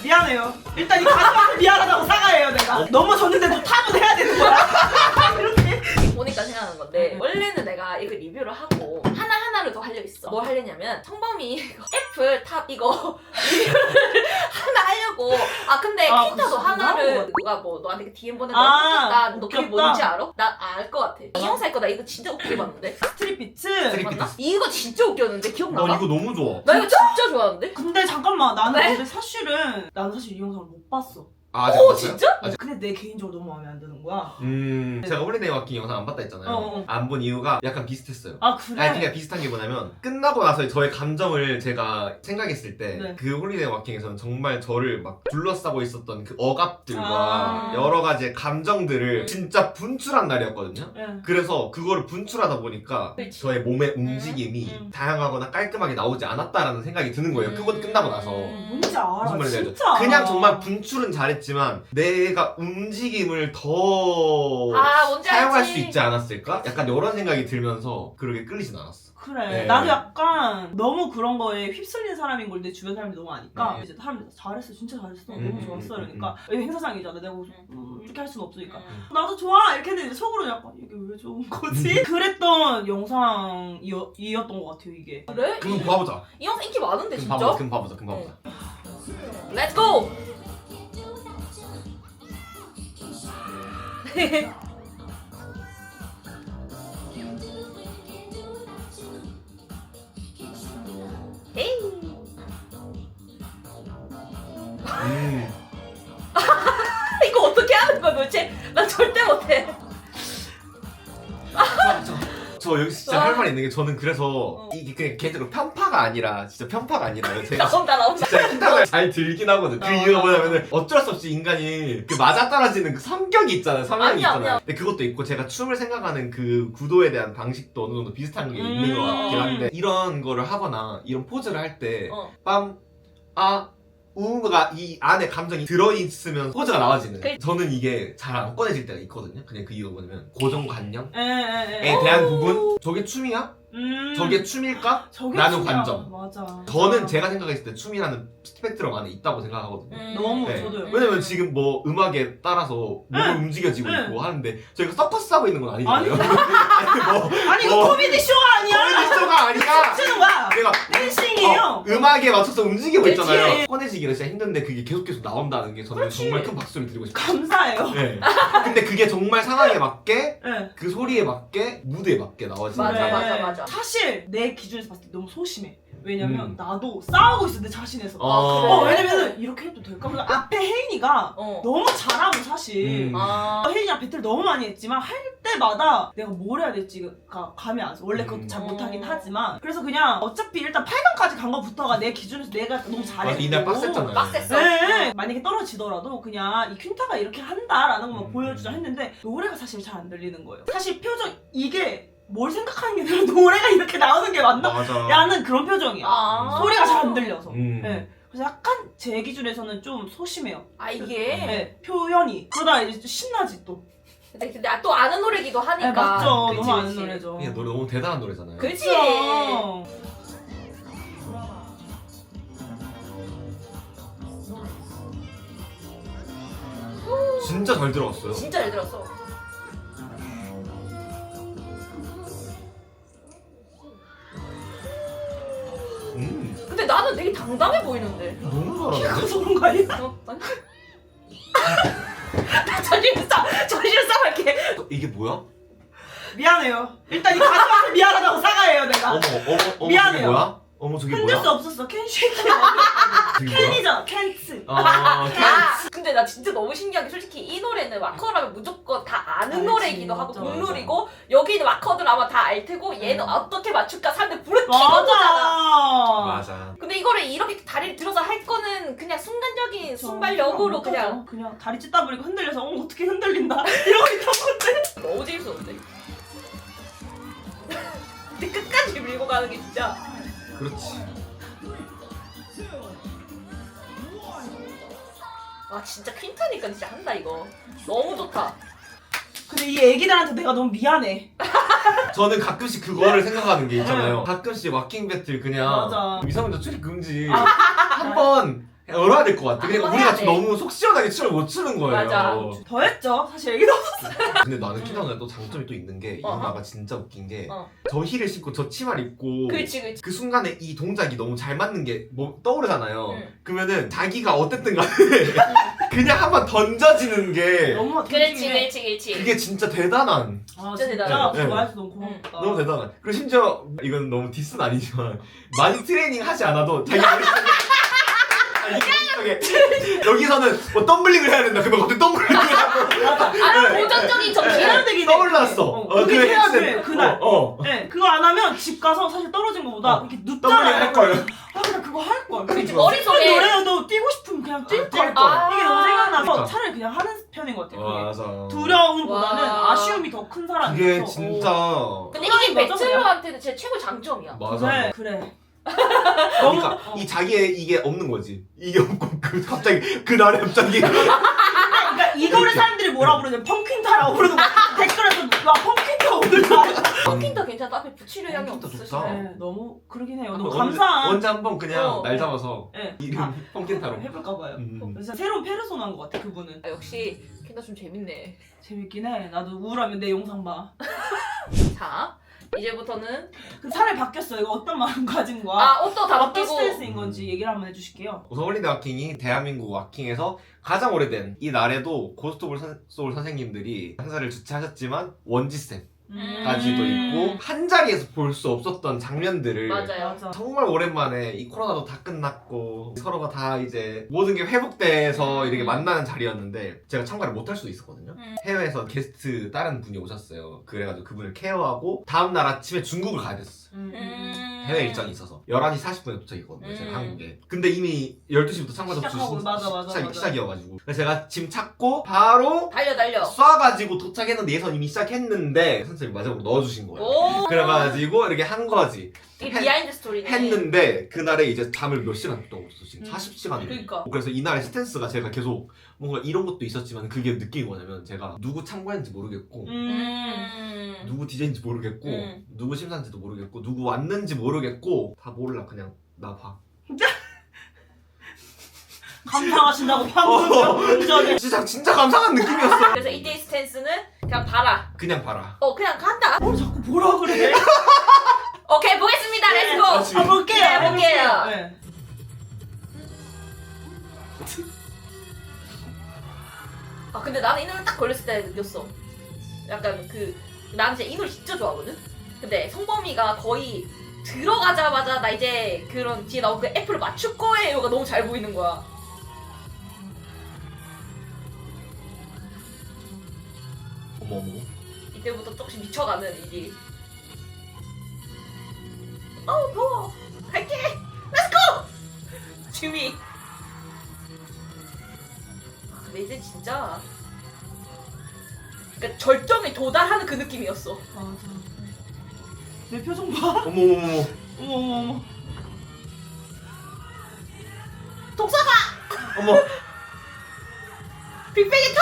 미안해요. 일단 이 가족한테 미안하다고 사과해요 내가. 넘어졌는데도 탑은 해야 되는 거야. 이렇게. 보니까 생각나는 건데 원래는 내가 이거 리뷰를 하고 하나하나를 더 하려 했어. 뭘 하려냐면 청범이 애플 탑 이거 리뷰를 하나 하려고. 아 근데 퀸타도 하나를 누가 뭐 너한테 DM 보낸 거 웃겼다. 너 그게 웃겼다. 뭔지 알아? 나 알 것 같아. 이 영상 거 나 이거 진짜 웃기게 봤는데. 스트릿 비트. 맞나? 이거 진짜 웃겼는데 기억나? 나 이거 너무 좋아. 나 이거 진짜 좋아하는데? 근데 잠깐만 나는 네? 근데 사실은 나는 사실 이 영상을 못 봤어. 아, 아직 오 안 봤어요? 진짜? 근데 내 개인적으로 너무 마음에 안 드는 거야. 제가 홀리데이 워킹 영상 안 봤다 했잖아요. 어. 안 본 이유가 약간 비슷했어요. 아 그래? 아니 그냥 비슷한 게 뭐냐면 끝나고 나서 저의 감정을 제가 생각했을 때 네. 그 홀리데이 워킹에서는 정말 저를 막 둘러싸고 있었던 그 억압들과 아. 여러 가지의 감정들을 진짜 분출한 날이었거든요. 예. 그래서 그거를 분출하다 보니까 그치. 저의 몸의 움직임이 다양하거나 깔끔하게 나오지 않았다라는 생각이 드는 거예요. 그것 끝나고 나서. 뭔지 알아. 무슨 말인지 알죠? 진짜. 그냥 알아. 정말 분출은 잘했지만 내가 움직임을 더 아 뭔지 사용할 알지? 수 있지 않았을까? 약간 이런 생각이 들면서 그렇게 끌리진 않았어. 그래. 네. 나도 약간 너무 그런 거에 휩쓸린 사람인 걸 내 주변 사람들이 너무 아니까 네. 이제 사람들이 잘했어, 진짜 잘했어, 음, 너무 좋았어 이러니까 여기 행사장이잖아. 내가 이렇게 할 수는 없으니까 나도 좋아 이렇게 했는데 속으로 약간 이게 왜 좋은 거지? 그랬던 영상이었던 것 같아요 이게. 그래? 그럼 봐보자. 이 영상 인기 많은데 그럼 진짜? 봐보자. 그럼 봐보자. 그럼 봐보자. 렛츠 고! 에이. 이거 어떻게 하는 거야 도대체? 난 절대 못해. 저 여기 진짜 할 말이 있는 게 저는 그래서 이게 그냥 개인적으로 편파가 아니라 진짜 편파가 아니라 제가 나온다. 진짜 킨타가 잘 들긴 하거든. 그 어. 이유가 뭐냐면은 어쩔 수 없이 인간이 그 맞아떨어지는 그 성격이 있잖아요. 성향이 아니야, 있잖아요. 아니야. 근데 그것도 있고 제가 춤을 생각하는 그 구도에 대한 방식도 어느 정도 비슷한 게 있는 것 같긴 한데 이런 거를 하거나 이런 포즈를 할 때 빰, 아, 우가 이 안에 감정이 들어있으면 포즈가 나와지는. 저는 이게 잘 안 꺼내질 때가 있거든요. 그냥 그 이유가 뭐냐면 고정관념에 대한 부분 저게 춤이야? 저게 춤일까? 저게 라는 춤이야. 관점. 맞아. 저는 제가 생각했을 때 춤이라는 스펙트럼 안에 있다고 생각하거든요. 너무 네. 저도요. 왜냐면 지금 뭐 음악에 따라서 몸이 움직여지고 네. 있고 하는데 저희가 서커스 하고 있는 건 아니잖아요. 아니 아니 이거 뭐, 코미디 쇼가 아니야. 코미디쇼가 아니라 추는 거야. 내가 댄싱이에요. 음악에 맞춰서 움직이고 그치. 있잖아요. 꺼내지기가 진짜 힘든데 그게 계속 나온다는 게 저는 그렇지. 정말 큰 박수를 드리고 싶어요. 감사해요. 네. 근데 그게 정말 상황에 맞게 네. 그 소리에 맞게 무대에 맞게 나와지는 맞아, 거예요. 맞아. 사실 내 기준에서 봤을 때 너무 소심해. 왜냐면 나도 싸우고 있어 내 자신에서. 어. 왜냐면은 이렇게 해도 될까? 그리고 앞에 혜인이가 너무 잘하고 사실 혜인이랑 배틀 너무 많이 했지만 할 때마다 내가 뭘 해야 될지가 감이 안 와. 원래 그것도 잘 못하긴 하지만 그래서 그냥 어차피 일단 8강까지 간 것부터가 내 기준에서 내가 너무 잘했고 이날 빡셌잖아요. 빡셌어. 네. 만약에 떨어지더라도 그냥 이 퀸타가 이렇게 한다라는 것만 음. 보여주자 했는데 노래가 사실 잘 안 들리는 거예요. 사실 표정 이게 뭘 생각하는 게 아니라 노래가 이렇게 나오는 게 맞나? 맞아. 라는 그런 표정이야. 소리가 잘 안 들려서. 음. 네. 그래서 약간 제 기준에서는 좀 소심해요. 아 이게 네. 표현이. 그러다 이제 또 신나지 또. 근데 또 아는 노래기도 네, 하니까. 맞죠. 그치, 너무 아는 그치. 노래죠. 이게 노래 너무 대단한 노래잖아요. 그치. 그쵸. 진짜 잘 들어갔어요. 진짜 잘 들었어. 근데 나는 되게 당당해 보이는데. 너무 키가 잘하는데? 커서 그런 거 아니야? 아니? 나 전신 싸움 할게. 이게 뭐야? 미안해요. 일단 이 가족한테 미안하다고 사과해요 내가. 어머 미안해요. 저게 뭐야? 어머 저게 흔들 수 뭐야? 없었어. 캔 쉐이키. 저게 뭐야? 캔이죠. 캔츠. 아, 근데 나 진짜 너무 신기한 게 솔직히 이 노래는 와커라면 무조건 다 아는 알지, 노래이기도 하고 맞아, 국룰이고 여기는 와커들 아마 다 알 테고 얘는 어떻게 맞출까 사람들 부르키는 거잖아. 맞아. 근데 이거를 이렇게 다리를 들어서 할 거는 그냥 순간적인 순발력으로 그냥 다리 찢다 버리고 흔들려서 어떻게 흔들린다 이러고 있던 건데. 너무 재밌었는데. 근데 끝까지 밀고 가는 게 진짜. 그렇지. 와 진짜 퀸타니까 진짜 한다 이거. 너무 좋다. 근데 이 애기들한테 내가 너무 미안해. 저는 가끔씩 그거를 생각하는 게 있잖아요. 가끔씩 와킹 배틀 그냥 맞아. 미성년자 출입 금지 아, 한 번 열어야 될 것 같아. 그러니까 한번 우리가 해야 돼. 너무 속 시원하게 춤을 못 추는 거예요. 맞아. 더 했죠. 사실 얘기도 근데 나는 키나누나 또 장점이 또 있는 게 이 누나가 진짜 웃긴 게 저 힐을 신고 저 치마를 입고 그렇지. 그 순간에 이 동작이 너무 잘 맞는 게 뭐 떠오르잖아요. 응. 그러면은 자기가 어쨌든 간에 그냥 한번 던져지는 게 너무 그렇지. 그게 진짜 대단한 아, 진짜 진짜 대단하다. 좋아해서 너무 고맙다. 너무 대단한 그리고 심지어 이건 너무 디스는 아니지만 많이 트레이닝 하지 않아도 자기 머릿속에 여기서는 뭐 덤블링을 해야 된다 그러면 갑자기 덤블링을 하고 고정적인 정신. 해야 되긴 해. 떠올랐어. 그게 그게 해야 필수해, 돼. 그날. 네, 그거 안 하면 집 가서 사실 떨어진 거보다 이렇게 덤블링 눕잖아요. 할 거예요. 아, 그냥 그거 할 걸. 그치, 그거 머릿속에. 노래도 뛰고 싶으면 그냥 뛸 걸. 아. 이게 너무 생각나서 그러니까. 차라리 그냥 하는 편인 것 같아요. 그게. 맞아. 두려움보다는 와. 아쉬움이 더 큰 사람이 그게 있어. 진짜 근데 이게 그런 거죠, 배틀러한테는 제 최고 장점이야. 맞아. 그래. 그러니까 이 자기의 이게 없는 거지. 이게 없고 그 갑자기 그날에 갑자기 그러니까 이거를 사람들이 뭐라 부르냐면 펑킹타라고 부르는 거야. 댓글에서 와 펑킹타 오늘 다. 펑킹도 괜찮다. 앞에 붙이려 향이 펑킹도 없으시네. 좋다. 네, 너무 그러긴 해요. 너무 언제- 감사한. 언제 한번 그냥 어. 날 잡아서 네. 이름 펑킨타로. 해볼까 봐요. 음. 진짜 새로운 페르소나인 것 같아 그분은. 아, 역시 켄다 좀 재밌네. 재밌긴 해. 나도 우울하면 내 영상 봐. 자, 이제부터는 그 차라리 바뀌었어. 이거 어떤 마음가짐과 옷도 다 어떤 바뀌고. 스트레스인 건지 얘기를 한번 해주실게요. 우선 홀리데이 와킹이 대한민국 와킹에서 가장 오래된 이 날에도 고스트 오브 소울 선생님들이 행사를 주최하셨지만 원지쌤 까지도 있고 한 자리에서 볼 수 없었던 장면들을 맞아요. 맞아. 정말 오랜만에 이 코로나도 다 끝났고 서로가 다 이제 모든 게 회복돼서 이렇게 만나는 자리였는데 제가 참가를 못할 수도 있었거든요. 해외에서 게스트 다른 분이 오셨어요. 그래가지고 그분을 케어하고 다음날 아침에 중국을 가야 됐어요. 해외 일정이 있어서 11시 40분에 도착했거든요. 제가 한국에. 근데 이미 12시부터 참가 접수 시작하고, 맞아. 시작이어가지고 그래서 제가 짐 찾고 바로 달려. 쏴가지고 도착했는데 예선 이미 시작했는데 선생님이 마지막으로 넣어주신 거예요. 오. 그래가지고 이렇게 한 거지. 이 비하인드 스토리네. 했는데 그날에 이제 잠을 몇 시간 또 없어 지금 40시간. 그러니까. 그래서 이날의 스탠스가 제가 계속 뭔가 이런 것도 있었지만 그게 느낀 거냐면 제가 누구 참가했는지 모르겠고 누구 DJ인지 모르겠고 누구 심사인지도 모르겠고 누구 왔는지 모르겠고 다 몰라 그냥 나 봐. 감상하신다고 방금 운전에. 진짜 감상한 느낌이었어. 그래서 이때의 스탠스는 그냥 봐라. 그냥 봐라. 그냥 간다. 뭘 자꾸 보라 그래? 오케이, 보겠습니다. 렛츠고. 아, 볼게요. 네, 볼게요. 네. 근데 나는 이 노래 딱 걸렸을 때 느꼈어. 약간 난 진짜 이 노래 진짜 좋아하거든? 근데 성범이가 거의 들어가자마자 나 이제 그런 뒤에 나온 그 애플을 맞출 거예요가 너무 잘 보이는 거야. 어머머. 이때부터 조금씩 미쳐가는 이게. 더워. 갈게. 렛츠고! 주미. 근데 이제 진짜 그러니까 절정에 도달하는 그 느낌이었어. 맞아. 내 표정 봐. 어머머머. 어머. 독사가 어머. 빅뱅이 탑.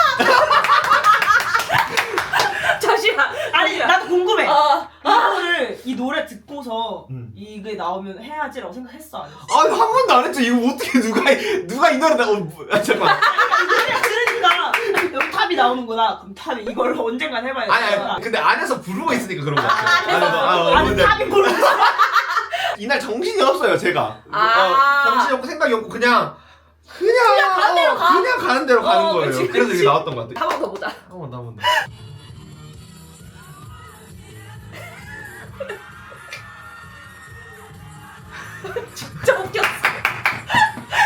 잠시만. 아니 나도 궁금해. 아, 이거를 이 노래 듣고서 음. 이게 나오면 해야지라고 생각했어 안 했어? 아니 한 번도 안 했죠. 이거 어떻게 누가 이 노래 잠깐. 그냥 들으니까 여기 탑이 나오는구나. 그럼 탑이 이걸 언젠간 해봐야겠다. 아니 근데 안에서 부르고 있으니까 그런 거 같아요. 아니 근데 탑이 부르는 거. 이날 정신이 없어요 제가. 아. 정신이 없고 생각이 없고 그냥 가는 대로 가. 그냥 가는 대로 가는 거예요. 그치, 그래서 그치. 이게 나왔던 것 같아요. 한 번 더 보자. 한 번 더. 진짜 웃겼어.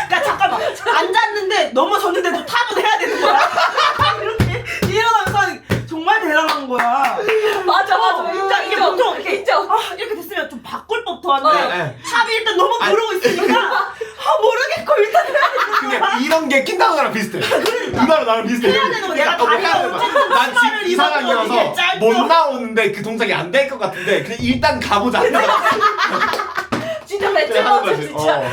그러니까 잠깐만 앉았는데 넘어졌는데도 탑은 해야 되는 거야. 이렇게 일어나면서 정말 대단한 거야. 맞아. 진짜 이게 보통 이렇게 인정. 이렇게 됐으면 좀 바꿀 법도 한데 네. 탑이 일단 너무 부르고 있으니까 모르겠고 일단 해야 되는 거야. 근데 이런 게 킨다노랑 비슷해. 누나랑 나랑 비슷해. 해야 되는 거 내가 다리가 해야 되는 거야. 어쨌든 난 지금 신발을 이 입었거든, 이게 상황이어서 짧죠? 못 나오는데 그 동작이 안 될 것 같은데 그냥 일단 가보자. 진짜 그냥 하는 배틀 거지. 진짜.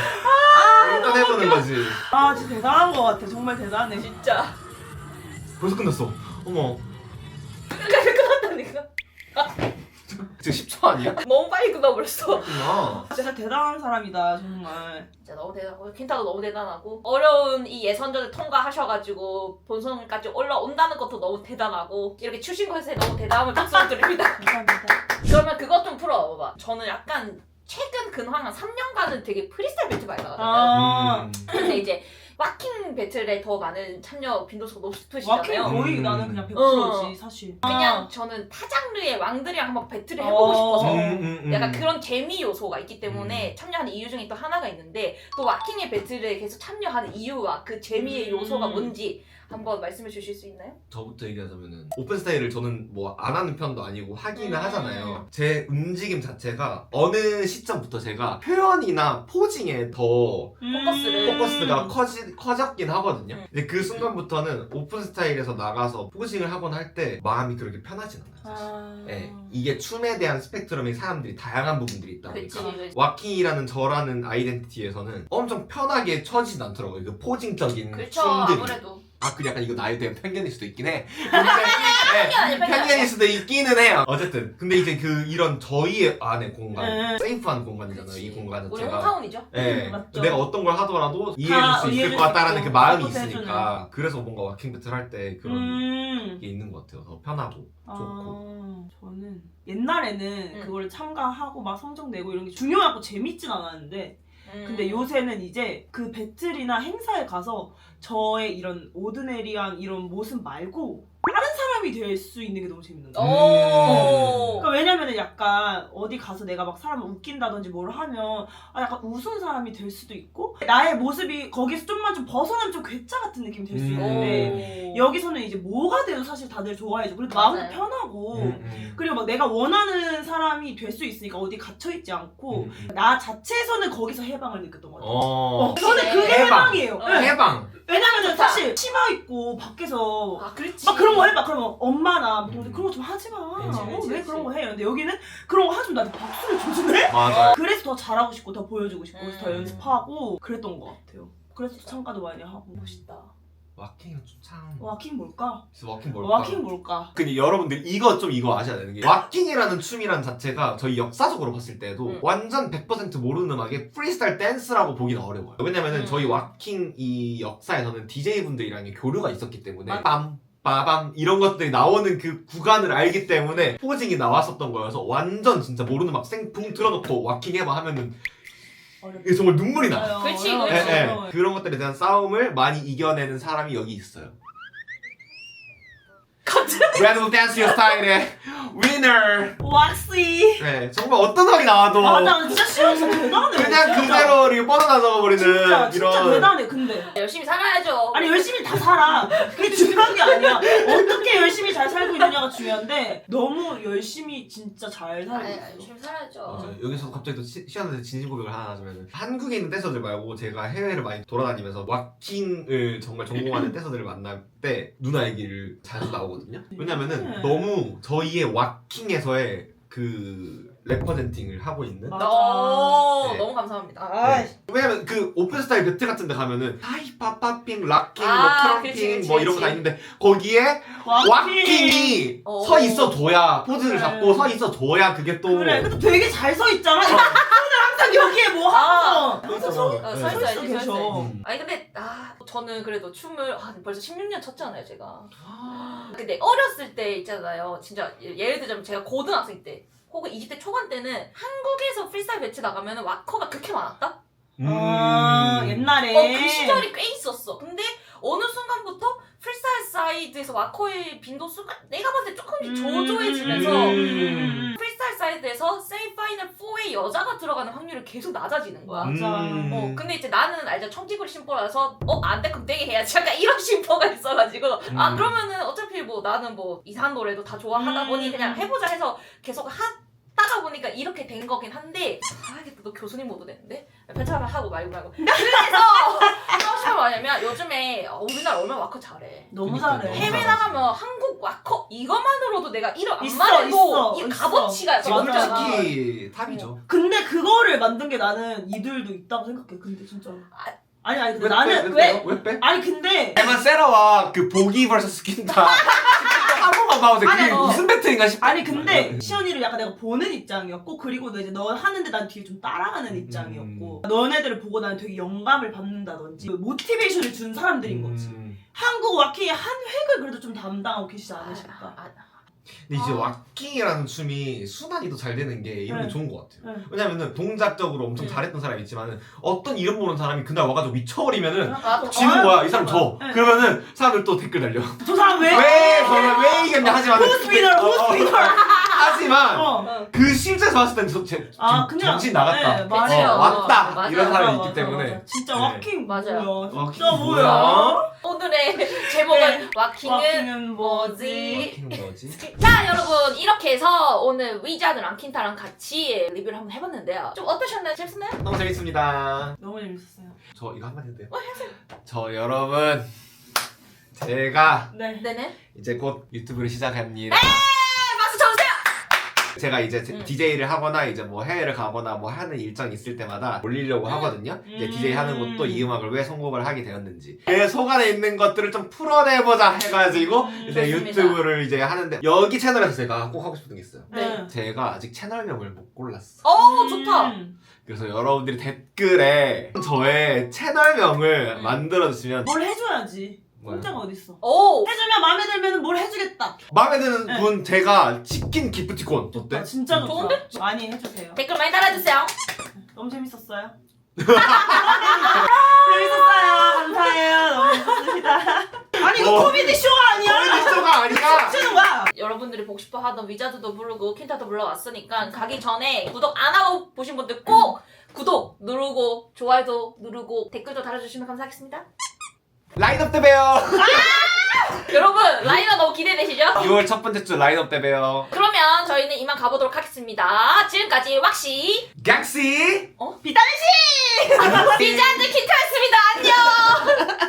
일단 해보는 거지. 아 진짜 대단한 거 같아. 정말 대단해. 진짜. 벌써 끝났어. 어머. 끝났다니까. 지금 10초 아니야? 너무 빨리 끝나버렸어. 그렇구나. 진짜 대단한 사람이다 정말. 진짜 너무 대단하고 퀸타도 너무 대단하고 어려운 이 예선전을 통과하셔가지고 본선까지 올라온다는 것도 너무 대단하고 이렇게 추신 것에 너무 대단함을 박수를 드립니다. 감사합니다. 그러면 그것 좀 풀어봐봐. 저는 약간 최근 근황 한 3년간은 되게 프리스타일 배틀 많이 나가잖아요. 아, 근데 이제 와킹 배틀에 더 많은 참여 빈도수가 높으시잖아요. 와킹 거의 나는 그냥 100%지 사실. 그냥 저는 타장르의 왕들이랑 한번 배틀을 해보고 싶어서 약간 음. 그런 재미 요소가 있기 때문에 참여하는 이유 중에 또 하나가 있는데 또 와킹의 배틀에 계속 참여하는 이유와 그 재미의 요소가 뭔지 한번 말씀해 주실 수 있나요? 저부터 얘기하자면은 오픈 스타일을 저는 뭐 안 하는 편도 아니고 하기는 하잖아요. 제 움직임 자체가 어느 시점부터 제가 표현이나 포징에 더 포커스가 커졌긴 하거든요. 근데 그 순간부터는 오픈 스타일에서 나가서 포징을 하거나 할 때 마음이 그렇게 편하진 않아요. 네, 이게 춤에 대한 스펙트럼이 사람들이 다양한 부분들이 있다 보니까 와킹이라는 저라는 아이덴티티에서는 엄청 편하게 쳐지진 않더라고요. 그 포징적인 그렇죠. 춤들이. 아무래도 그리고 약간 이거 나에 대한 편견일 수도 있긴 해. 근데 편견일 수도 있기는 해요. 어쨌든 근데 이제 그 이런 저희의 안의 공간, 세이프한 공간이잖아요. 그치. 이 공간 우리 자체가. 홈타운이죠. 네, 맞죠. 내가 어떤 걸 하더라도 이해해줄 수 있을 것 같다라는 그 마음이 있으니까 그래서 뭔가 와킹 배틀 할 때 그런 게 있는 것 같아요. 더 편하고 좋고. 저는 옛날에는 그걸 참가하고 막 성적 내고 이런 게 중요하고 재밌진 않았는데 근데 요새는 이제 그 배틀이나 행사에 가서 저의 이런 오드네리한 이런 모습 말고 다른 사람이 될 수 있는 게 너무 재밌는 거예요. 그러니까 왜냐면은 약간 어디 가서 내가 막 사람을 웃긴다든지 뭘 하면 약간 우스운 사람이 될 수도 있고 나의 모습이 거기서 좀만 좀 벗어나면 좀 괴짜 같은 느낌이 될 수 있는데 여기서는 이제 뭐가 돼도 사실 다들 좋아해줘. 그리고 마음도 편하고 그리고 막 내가 원하는 사람이 될 수 있으니까 어디 갇혀있지 않고 나 자체에서는 거기서 해방을 느꼈던 것 같아요. 저는 그게 해방이에요. 해방! 왜냐면은 사실 치마 입고 밖에서 그렇지. 막 그런 거 해봐. 그러면 엄마나 그런 거 좀 하지 마. 그치. 왜 그런 거 해? 근데 여기는 그런 거 하지 마. 나한테 박수를 줘주네? 맞아. 그래서 더 잘하고 싶고 더 보여주고 싶고 그래서 더 연습하고 그랬던 것 같아요. 그래서 참가도 많이 하고. 멋있다. 와킹은 좀 참. 와킹 뭘까? 와킹 뭘까? 와킹 뭘까? 근데 여러분들 이거 아셔야 되는 게 와킹이라는 춤이란 자체가 저희 역사적으로 봤을 때도 완전 100% 모르는 음악의 프리스타일 댄스라고 보기는 어려워요. 왜냐면은 저희 와킹 이 역사에서는 DJ분들이랑 교류가 있었기 때문에 빰 빠밤 이런 것들이 나오는 그 구간을 알기 때문에 포징이 나왔었던 거여서 완전 진짜 모르는 음악 생풍 틀어놓고 와킹 해봐 하면은 이게 정말 눈물이 나. 그치, 예, 그치. 예. 그런 것들에 대한 싸움을 많이 이겨내는 사람이 여기 있어요. 랜덤 댄스 스타일의 위너. 왁시. 네, 정말 어떤 음악이 나와도 맞아, 진짜 시험에서 대단해. 그냥 그대로 이렇게 뻗어나서 버리는 진짜 이런. 대단해. 근데 열심히 살아야죠. 아니 열심히 다 살아. 그게 중요한 게 아니야. 어떻게 열심히 잘 살고 있느냐가 중요한데 너무 열심히 진짜 잘 살고 있어. 열심히 살아야죠. 맞아요. 여기서 갑자기 또 시원한데 진심 고백을 하나 하자면 한국에 있는 댄서들 말고 제가 해외를 많이 돌아다니면서 와킹을 정말 전공하는 댄서들을 만날 때 누나 얘기를 자주 나오거든요. 왜냐면은 너무 저희의 와킹에서의 그 레퍼젠팅을 하고 있는. 맞아. 네. 너무 감사합니다. 네. 왜냐면 그 오픈 스타일 배틀 같은 데 가면은 하이팝, 팝핑, 락킹, 뭐 트럼핑 그치, 뭐 이런 거 다 있는데 거기에 와킹이 서 있어줘야 포즈를 잡고 서 있어줘야 그게 또 그래. 근데 되게 잘 서 있잖아. 손을 항상 여기에 뭐 하면서 항상 서 있어 계셔. 아니 근데 저는 그래도 춤을 벌써 16년 췄잖아요 제가. 근데 어렸을 때 있잖아요. 진짜 예를 들자면 제가 고등학생 때 혹은 20대 초반 때는 한국에서 프리스타일 배틀 나가면 와커가 그렇게 많았다? 옛날에 그 시절이 꽤 있었어. 근데 어느 순간부터 프리스타일 사이드에서 와커의 빈도수가 내가 봤을 때 조금씩 저조해지면서 프리스타일 사이드에서 세이 파이널 4에 여자가 들어가는 확률이 계속 낮아지는 거야. 맞아. 근데 이제 나는 알죠. 청지구리 심보라서 안 돼 그럼 떼게 해야지. 약간 이런 심보가 있어가지고 그러면은 어차피 뭐 나는 뭐 이상한 노래도 다 좋아하다 보니 그냥 해보자 해서 계속 하다가 보니까 이렇게 된 거긴 한데 이게 또 교수님 모드 됐는데 편차를 하고 말고 그래서 하고 싶은 말 뭐냐면 요즘에 우리나라 얼마나 와커 잘해. 너무 잘해. 해외 나가면 한국 와커 이것만으로도 내가 이름 안 있어, 말해도 이 있어. 값어치가 지금 많잖아. 솔직히 탑이죠. 근데 그거를 만든 게 나는 이들도 있다고 생각해. 근데 진짜. 아니 근데 왜 나는 왜 빼? 아니 근데 에만 세라와 그 보기 vs 스킨다 한 번만 맞아. 그게 아니, 무슨 배틀인가 싶어. 아니 근데 시연이를 약간 내가 보는 입장이었고 그리고 이제 너 하는데 난 뒤에 좀 따라가는 입장이었고 너네들을 보고 나는 되게 영감을 받는다든지 모티베이션을 준 사람들인 거지. 한국 와킹의 한 획을 그래도 좀 담당하고 계시지 않으실까? 근데 이제 왁킹이라는 춤이 순환이 더 잘 되는 게 이런 게 네. 좋은 것 같아요. 네. 왜냐면은 동작적으로 엄청 잘했던 사람이 있지만은 어떤 이름 모르는 사람이 그날 와가지고 미쳐버리면은 아, 지는 거야. 이 사람 져. 네. 그러면은 사람들 또 댓글 달려. 저 사람 왜 저는 왜 이겼냐 하지만 Who's winner? Who's winner? 하지만 그 실제에서 봤을 때는 그냥 정신 나갔다. 네, 맞아요. 왔다. 맞아요. 이런 사람이 맞아, 있기 때문에. 맞아. 진짜 네. 와킹 맞아요. 뭐야? 진짜 와킹 뭐야? 오늘의 제목은 네. 와킹은 와킹은 뭐지? 와킹은 뭐지? 자 여러분 이렇게 해서 오늘 위자드랑 킨타랑 같이 리뷰를 한번 해봤는데요. 좀 어떠셨나요? 재밌었나요? 너무 재밌습니다. 너무 재밌었어요. 저 이거 한마디 해도 돼요? 저 여러분 제가 네. 네네. 이제 곧 유튜브를 시작합니다. 박수 쳐주세요. 제가 이제 DJ를 하거나 이제 뭐 해외를 가거나 뭐 하는 일정이 있을 때마다 올리려고 하거든요. 이제 DJ 하는 것도 이 음악을 왜 선곡을 하게 되었는지 내 속 안에 있는 것들을 좀 풀어내보자 해가지고 이제 좋습니다. 유튜브를 이제 하는데 여기 채널에서 제가 꼭 하고 싶은 게 있어요. 네. 제가 아직 채널명을 못 골랐어. 좋다. 그래서 여러분들이 댓글에 저의 채널명을 만들어주시면 뭘 해줘야지. 뭐예요? 공짜가 어딨어? 오. 해주면 마음에 들면 뭘 해주겠다. 마음에 드는 네. 분 제가 치킨 기프티콘 아, 어때? 진짜 좋다. 좋은데? 많이 해주세요. 댓글 많이 달아주세요. 너무 재밌었어요. 재밌었어요. 감사해요. 너무 재밌었습니다. 아니 이거 코미디 쇼가 아니야. 코미디쇼가 아니라 추는 거야. 여러분들이 보고 싶어 하던 위자드도 부르고 킨타도 불러왔으니까 가기 전에 구독 안 하고 보신 분들 꼭 구독 누르고 좋아요도 누르고 댓글도 달아주시면 감사하겠습니다. 라인업 때 봬요. 여러분 라인업 너무 기대되시죠? 6월 첫 번째 주 라인업 때 봬요. 그러면 저희는 이만 가보도록 하겠습니다. 지금까지 왁시 객시 비타민 C. 위자드 킨타였습니다. 안녕.